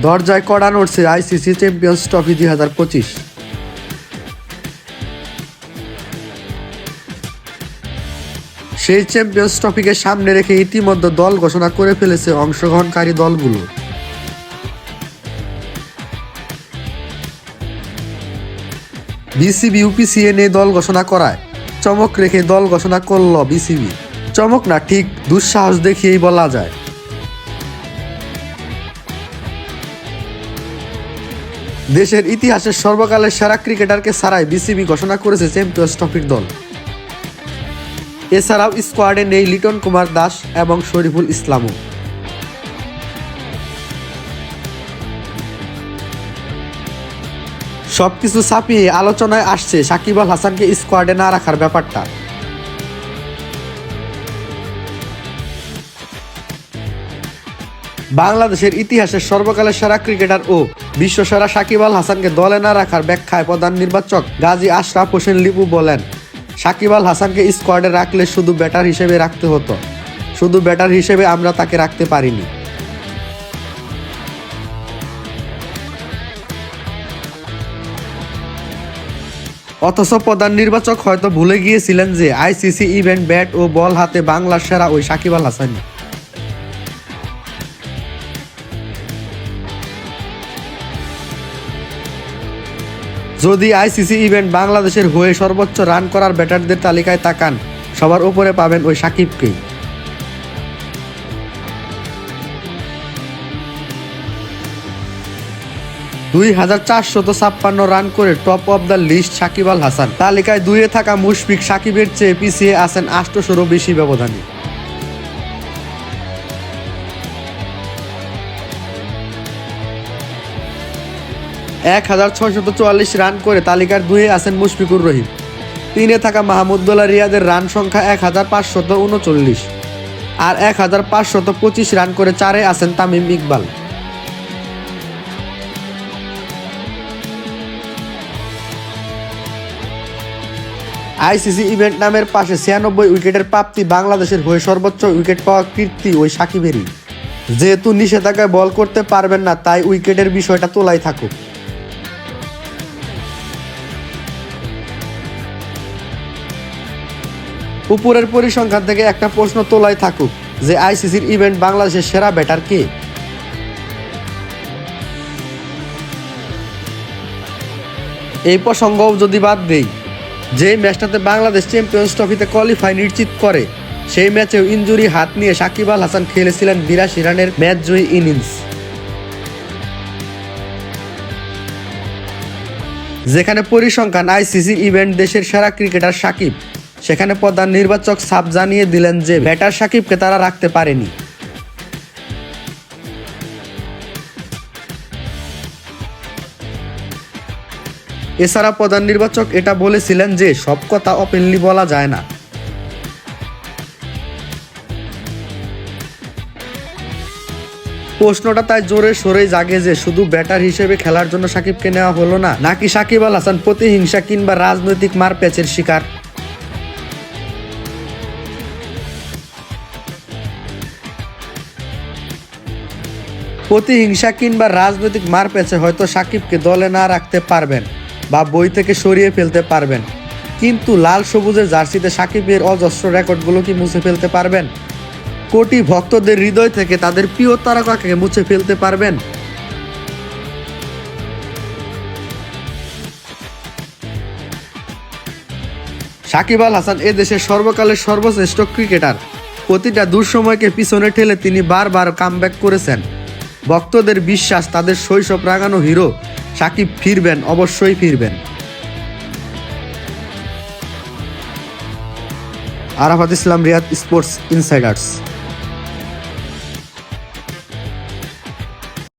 দরজায় কড়া নড়ছে আইসিসি চ্যাম্পিয়ন্স ট্রফি 2025। সেই চ্যাম্পিয়ন্স ট্রফিকে সামনে রেখে ইতিমধ্যে দল ঘোষণা করে ফেলেছে অংশগ্রহণকারী দলগুলো। বিসিবি ইউপিসিএ নিয়ে দল ঘোষণা করায় চমক রেখে দল ঘোষণা করল বিসিবি। চমক না, ঠিক দুঃসাহস দেখিয়েই বলা যায়। দেশের ইতিহাসের সর্বকালের সেরা ক্রিকেটারকে ছাড়াই বিসিবি ঘোষণা করেছে চ্যাম্পিয়ন্স ট্রফির দল। এছাড়াও স্কোয়াডে নেই লিটন কুমার দাস এবং শরীফুল ইসলামও। সবকিছু ছাপিয়ে আলোচনায় আসছে সাকিব আল হাসানকে স্কোয়াডে না রাখার ব্যাপারটা। বাংলাদেশের ইতিহাসের সর্বকালের সেরা ক্রিকেটার ও বিশ্বসেরা সাকিব আল হাসানকে দলে না রাখার ব্যাখ্যায় প্রধান নির্বাচক গাজী আশরাফ হোসেন লিপু বলেন, সাকিব আল হাসানকে স্কোয়াডে রাখলে শুধু ব্যাটার হিসেবে রাখতে হতো, শুধু ব্যাটার হিসেবে আমরা তাকে রাখতে পারিনি। অথচ প্রধান নির্বাচক হয়তো ভুলে গিয়েছিলেন যে আইসিসি ইভেন্ট ব্যাট ও বল হাতে বাংলার সেরা ওই সাকিব আল হাসানই। যদি আইসিসি ইভেন্ট বাংলাদেশের হয়ে সর্বোচ্চ রান করার ব্যাটারদের তালিকায় তাকান, সবার উপরে পাবেন ওই সাকিবকেই। দুই 2456 রান করে top of the list Shakib Al Hasan. তালিকায় 2-এ থাকা মুশফিক সাকিবের চেয়ে পিছিয়ে আছেন 800-এরও বেশি ব্যবধানে। এক 1644 রান করে তালিকার 2-এ আছেন মুশফিকুর রহিম। 3-এ থাকা মাহমুদুল্লাহ রিয়াদের রান সংখ্যা 1539 আর 1525 রান করে 4-এ আছেন তামিম ইকবাল। আইসিসি ইভেন্ট নামের পাশে 96 উইকেটের প্রাপ্তি বাংলাদেশের হয়ে সর্বোচ্চ উইকেট পাওয়া কীর্তি ওই সাকিবেরই। যেহেতু নিষেধাজ্ঞায় বল করতে পারবেন না, তাই উইকেটের বিষয়টা তোলাই থাকুক। উপরের পরিসংখ্যান থেকে একটা প্রশ্ন তোলাই থাকুক যে আইসিসির ইভেন্ট বাংলাদেশের সেরা ব্যাটার কে? এই প্রসঙ্গও যদি বাদ দেই, যে ম্যাচটাতে বাংলাদেশ চ্যাম্পিয়ন্স ট্রফিতে কোয়ালিফাই নিশ্চিত করে, সেই ম্যাচেও ইনজুরি হাত নিয়ে সাকিব আল হাসান খেলেছিলেন 82 রানের ম্যাচ জয়ী ইনিংস। যেখানে পরিসংখ্যান আইসিসি ইভেন্ট দেশের সেরা ক্রিকেটার সাকিব, সেখানে প্রধান নির্বাচক সাফ জানিয়ে দিলেন যে ব্যাটার সাকিবকে তারা রাখতে পারেনি। এছাড়া প্রধান নির্বাচক এটা বলেছিলেন যে সব কথা ওপেনলি বলা যায় না। প্রশ্নটা তাই জোরে সোরে জাগে যে শুধু ব্যাটার হিসেবে খেলার জন্য সাকিবকে নেওয়া হলো না, নাকি সাকিব আল হাসান প্রতিহিংসা কিংবা রাজনৈতিক মারপ্যাচের শিকার? প্রতিহিংসা কিংবা রাজনৈতিক মারপ্যাচে হয়তো সাকিবকে দলে না রাখতে পারবেন বা বই থেকে সরিয়ে ফেলতে পারবেন, কিন্তু লাল সবুজের জার্সিতে সাকিবের অজস্র রেকর্ডগুলো কি মুছে ফেলতে পারবেন? কোটি ভক্তদের হৃদয় থেকে তাদের প্রিয় তারকাকে মুছে ফেলতে পারবেন? সাকিব আল হাসান এদেশের সর্বকালের সর্বশ্রেষ্ঠ ক্রিকেটার। প্রতিটা দুঃসময়কে পিছনে ঠেলে তিনি বারবার কামব্যাক করেছেন। ভক্তদের বিশ্বাস, তাদের শৈশব রাঙানো হিরো সাকিব ফিরবেন, অবশ্যই ফিরবেন। আরাফাত ইসলাম, রিয়াদ স্পোর্টস ইনসাইডার্স।